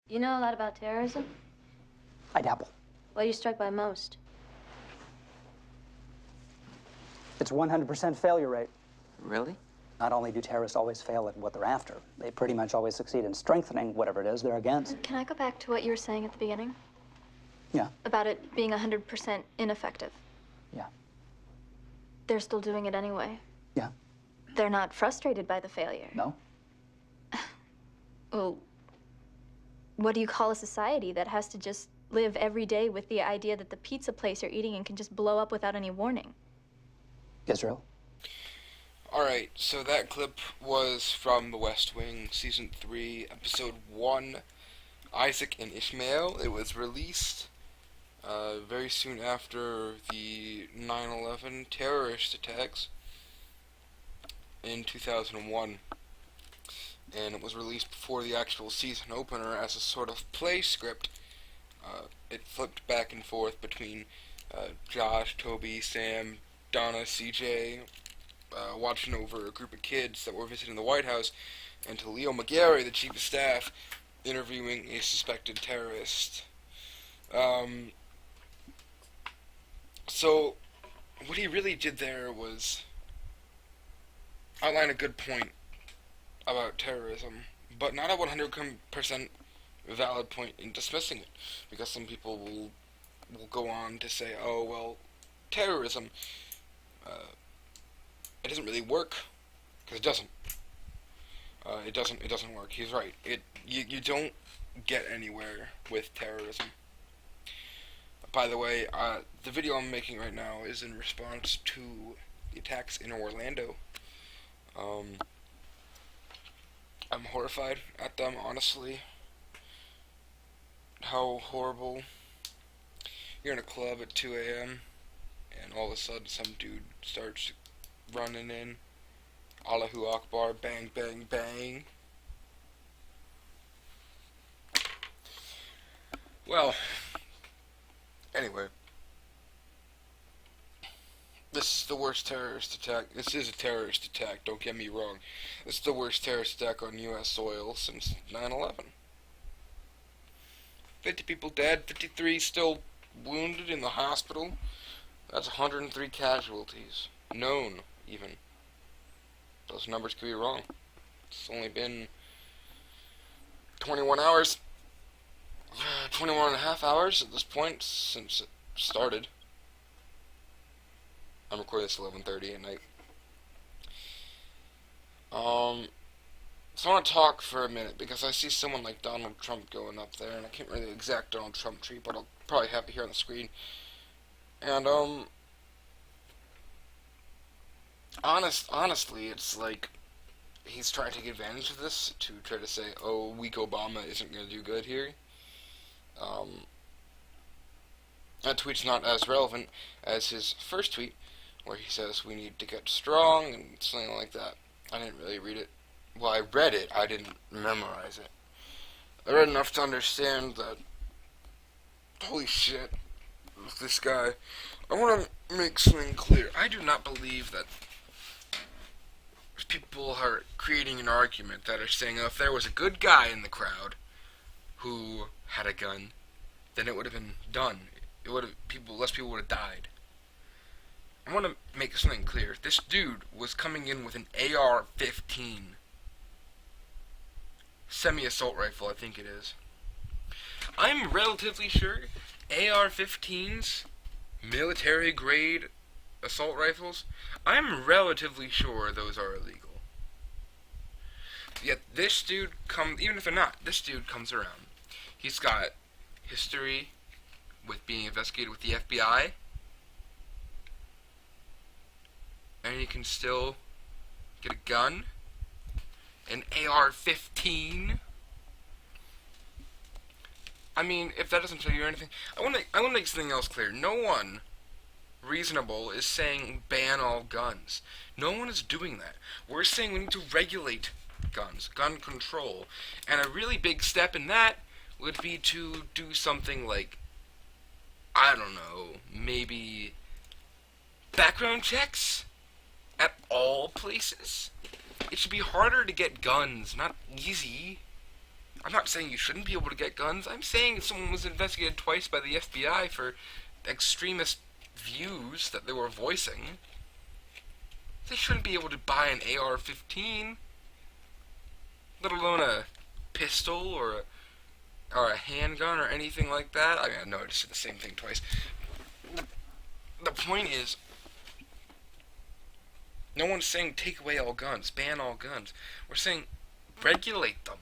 You know a lot about terrorism? I dabble. What are you struck by most? It's 100% failure rate. Really? Not only do terrorists always fail at what they're after, they pretty much always succeed in strengthening whatever it is they're against. Can I go back to what you were saying at the beginning? Yeah. About it being 100% ineffective. Yeah. They're still doing it anyway. Yeah. They're not frustrated by the failure. No? Well, what do you call a society that has to just live every day with the idea that the pizza place you're eating in can just blow up without any warning? Israel? Alright, so that clip was from The West Wing, Season 3, Episode 1, Isaac and Ishmael. It was released very soon after the 9/11 terrorist attacks in 2001. And it was released before the actual season opener as a sort of play script. It flipped back and forth between Josh, Toby, Sam, Donna, CJ, watching over a group of kids that were visiting the White House, and to Leo McGarry, the chief of staff, interviewing a suspected terrorist. So, what he really did there was outline a good point about terrorism, but not a 100% valid point in dismissing it, because some people will go on to say, oh, well, terrorism, it doesn't really work, because it doesn't. It doesn't work. He's right. You don't get anywhere with terrorism. By the way, the video I'm making right now is in response to the attacks in Orlando. I'm horrified at them, honestly. How horrible. You're in a club at 2 a.m. and all of a sudden some dude starts running in. Allahu Akbar, bang, bang, bang. Well, anyway. This is the worst terrorist attack. This is a terrorist attack, don't get me wrong. This is the worst terrorist attack on U.S. soil since 9/11. 50 people dead, 53 still wounded in the hospital. That's 103 casualties. Known, even. Those numbers could be wrong. It's only been 21 hours. 21 and a half hours at this point since it started. I'm recording this at 11:30 at night. So I want to talk for a minute because I see someone like Donald Trump going up there, and I can't really exact Donald Trump tree, but I'll probably have it here on the screen. And honestly, it's like he's trying to take advantage of this to try to say, "Oh, weak Obama isn't going to do good here." That tweet's not as relevant as his first tweet, where he says we need to get strong and something like that. I didn't really read it. Well, I read it, I didn't memorize it. I read enough to understand that, holy shit, this guy. I want to make something clear. I do not believe that people are creating an argument that are saying, oh, if there was a good guy in the crowd who had a gun, then it would have been done. It would have less people would have died. I want to make something clear. This dude was coming in with an AR-15. Semi-assault rifle, I think it is. I'm relatively sure AR-15s, military-grade assault rifles, I'm relatively sure those are illegal. Yet this dude even if they're not, this dude comes around. He's got history with being investigated with the FBI, and he can still get a gun, an AR-15. I mean, if that doesn't tell you anything, I want to make something else clear. No one reasonable is saying ban all guns. No one is doing that. We're saying we need to regulate guns, gun control, and a really big step in that would be to do something like, I don't know, maybe background checks at all places. It should be harder to get guns, not easy. I'm not saying you shouldn't be able to get guns. I'm saying someone was investigated twice by the FBI for extremist views that they were voicing. They shouldn't be able to buy an AR-15, let alone a pistol or a handgun or anything like that. I mean, no, I just said the same thing twice. The point is, no one's saying take away all guns, ban all guns. We're saying regulate them.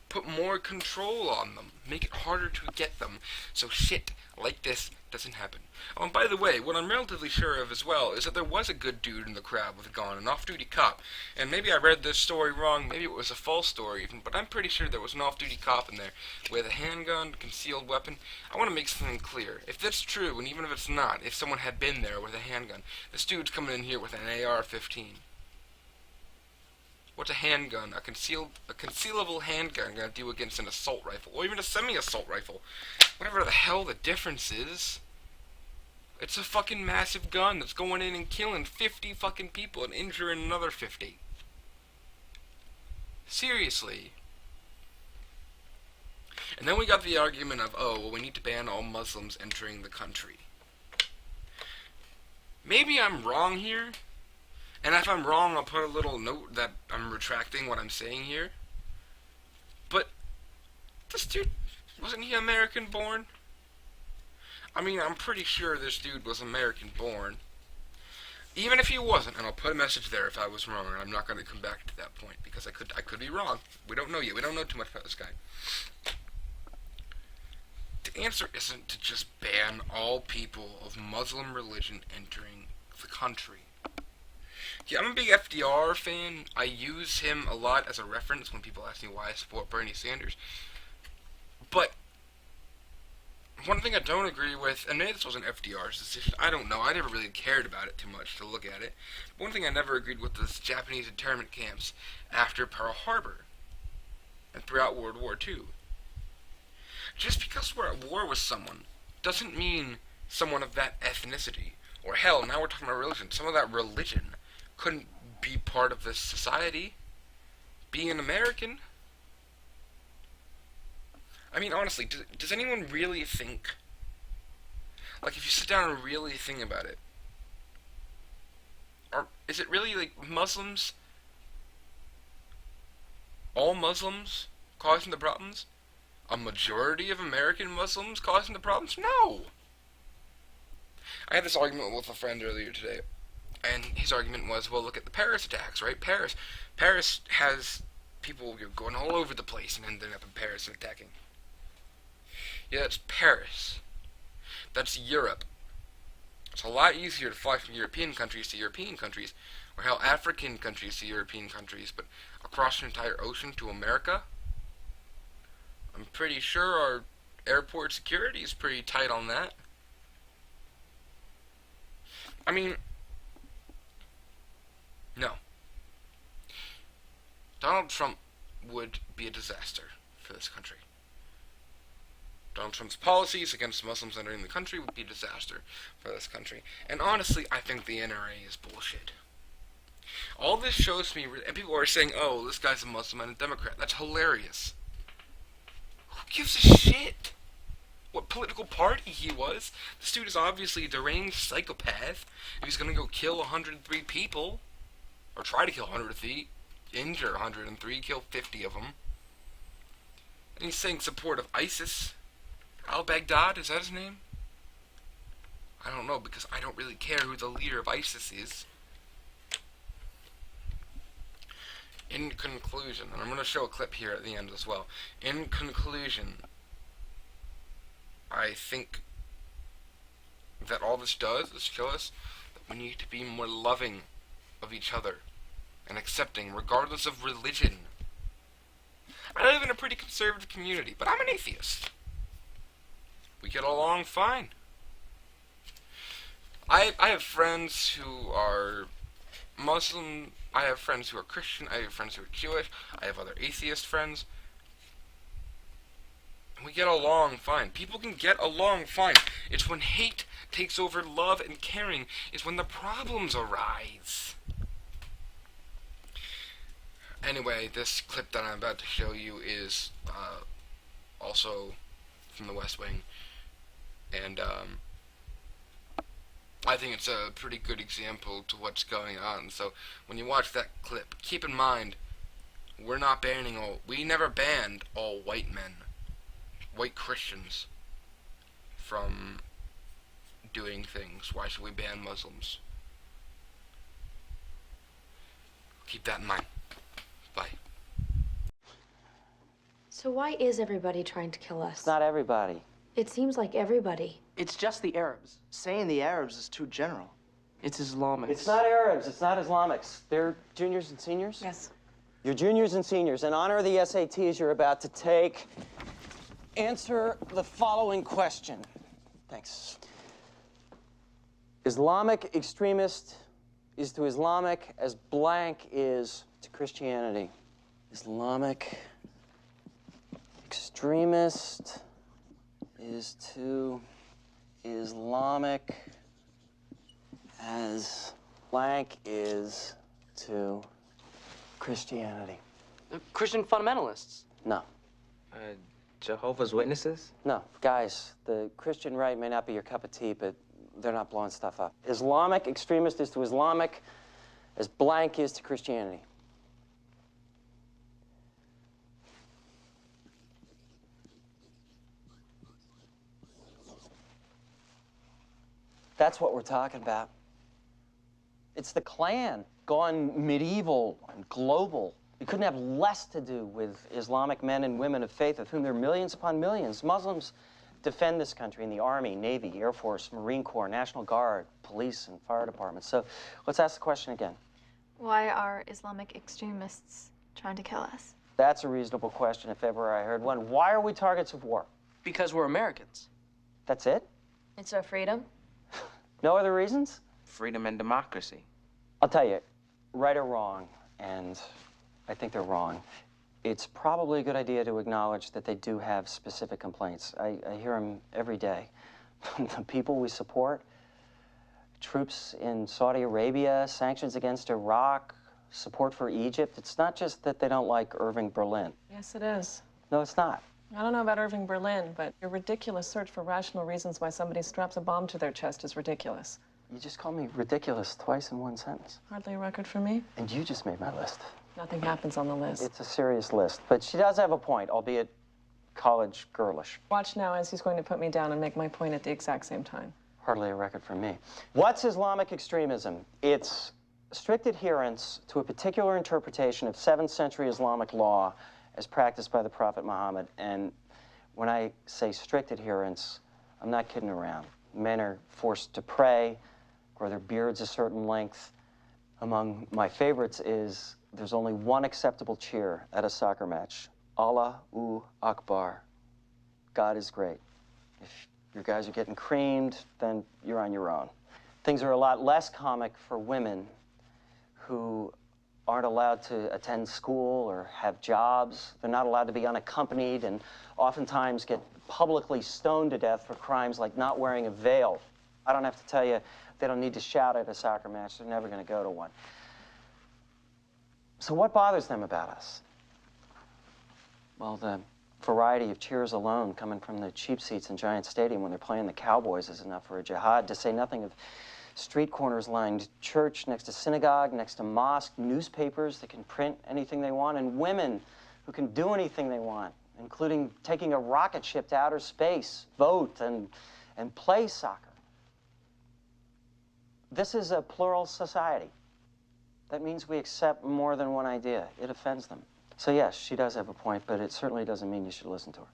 Put more control on them. Make it harder to get them so shit like this doesn't happen. Oh, and by the way, what I'm relatively sure of as well is that there was a good dude in the crowd with a gun, an off-duty cop. And maybe I read this story wrong, maybe it was a false story even, but I'm pretty sure there was an off-duty cop in there with a handgun, concealed weapon. I want to make something clear. If that's true, and even if it's not, if someone had been there with a handgun, this dude's coming in here with an AR-15. What's a handgun? A concealable handgun gonna do against an assault rifle, or even a semi-assault rifle? Whatever the hell the difference is. It's a fucking massive gun that's going in and killing 50 fucking people and injuring another 50. Seriously. And then we got the argument of, oh, well, we need to ban all Muslims entering the country. Maybe I'm wrong here. And if I'm wrong, I'll put a little note that I'm retracting what I'm saying here. But this dude, wasn't he American born? I mean, I'm pretty sure this dude was American born. Even if he wasn't, and I'll put a message there if I was wrong, and I'm not going to come back to that point, because I could be wrong. We don't know yet. We don't know too much about this guy. The answer isn't to just ban all people of Muslim religion entering the country. Yeah, I'm a big FDR fan. I use him a lot as a reference when people ask me why I support Bernie Sanders. But one thing I don't agree with, and maybe this wasn't FDR's decision, I don't know, I never really cared about it too much to look at it. But one thing I never agreed with was Japanese internment camps after Pearl Harbor and throughout World War II. Just because we're at war with someone doesn't mean someone of that ethnicity, or hell, now we're talking about religion, some of that religion couldn't be part of this society. Being an American. I mean, honestly, does anyone really think, like, if you sit down and really think about it, or is it really, like, Muslims, all Muslims causing the problems? A majority of American Muslims causing the problems? No! I had this argument with a friend earlier today, and his argument was, well, look at the Paris attacks, right? Paris has people going all over the place and ending up in Paris and attacking. Yeah, that's Paris. That's Europe. It's a lot easier to fly from European countries to European countries, or hell, African countries to European countries, but across an entire ocean to America? I'm pretty sure our airport security is pretty tight on that. I mean, no. Donald Trump would be a disaster for this country. Donald Trump's policies against Muslims entering the country would be a disaster for this country. And honestly, I think the NRA is bullshit. All this shows me, and people are saying, oh, this guy's a Muslim and a Democrat. That's hilarious. Who gives a shit what political party he was? This dude is obviously a deranged psychopath. If he's gonna go kill 103 people, or try to kill 103, injure 103, kill 50 of them. And he's saying support of ISIS. Al-Baghdad, is that his name? I don't know, because I don't really care who the leader of ISIS is. In conclusion, and I'm going to show a clip here at the end as well. In conclusion, I think that all this does is show us that we need to be more loving of each other and accepting, regardless of religion. I live in a pretty conservative community, but I'm an atheist. We get along fine. I have friends who are Muslim, I have friends who are Christian, I have friends who are Jewish, I have other atheist friends. We get along fine. People can get along fine. It's when hate takes over love and caring is when the problems arise. Anyway, this clip that I'm about to show you is also from the West Wing, and I think it's a pretty good example to what's going on. So when you watch that clip, keep in mind, we never banned all white men, white Christians, from doing things. Why should we ban Muslims? Keep that in mind. Bye. So why is everybody trying to kill us? It's not everybody. It seems like everybody. It's just the Arabs. Saying the Arabs is too general. It's Islamic. It's not Arabs. It's not Islamics. They're juniors and seniors? Yes. You're juniors and seniors. In honor of the SATs you're about to take, answer the following question. Thanks. Islamic extremist is to Islamic as blank is to Christianity. Islamic extremist is to Islamic as blank is to Christianity. The Christian Fundamentalists. No. Jehovah's Witnesses? No. Guys, the Christian right may not be your cup of tea, but they're not blowing stuff up. Islamic extremist is to Islamic as blank is to Christianity. That's what we're talking about. It's the Klan gone medieval and global. It couldn't have less to do with Islamic men and women of faith, of whom there are millions upon millions. Muslims defend this country in the Army, Navy, Air Force, Marine Corps, National Guard, police, and fire departments. So let's ask the question again. Why are Islamic extremists trying to kill us? That's a reasonable question if ever I heard one. Why are we targets of war? Because we're Americans. That's it? It's our freedom. No other reasons? Freedom and democracy. I'll tell you, right or wrong, and I think they're wrong, it's probably a good idea to acknowledge that they do have specific complaints. I hear them every day. The people we support, troops in Saudi Arabia, sanctions against Iraq, support for Egypt. It's not just that they don't like Irving Berlin. Yes, it is. No, it's not. I don't know about Irving Berlin, but your ridiculous search for rational reasons why somebody straps a bomb to their chest is ridiculous. You just called me ridiculous twice in one sentence. Hardly a record for me. And you just made my list. Nothing happens on the list. It's a serious list, but she does have a point, albeit college girlish. Watch now as he's going to put me down and make my point at the exact same time. Hardly a record for me. What's Islamic extremism? It's strict adherence to a particular interpretation of 7th century Islamic law as practiced by the Prophet Muhammad. And when I say strict adherence, I'm not kidding around. Men are forced to pray, grow their beards a certain length. Among my favorites is there's only one acceptable cheer at a soccer match. Allahu Akbar. God is great. If your guys are getting creamed, then you're on your own. Things are a lot less comic for women who aren't allowed to attend school or have jobs. They're not allowed to be unaccompanied and oftentimes get publicly stoned to death for crimes like not wearing a veil. I don't have to tell you, they don't need to shout at a soccer match. They're never going to go to one. So what bothers them about us? Well, the variety of cheers alone coming from the cheap seats in Giant Stadium when they're playing the Cowboys is enough for a jihad, to say nothing of street corners lined church next to synagogue, next to mosque, newspapers that can print anything they want, and women who can do anything they want, including taking a rocket ship to outer space, vote, and play soccer. This is a plural society. That means we accept more than one idea. It offends them. So yes, she does have a point, but it certainly doesn't mean you should listen to her.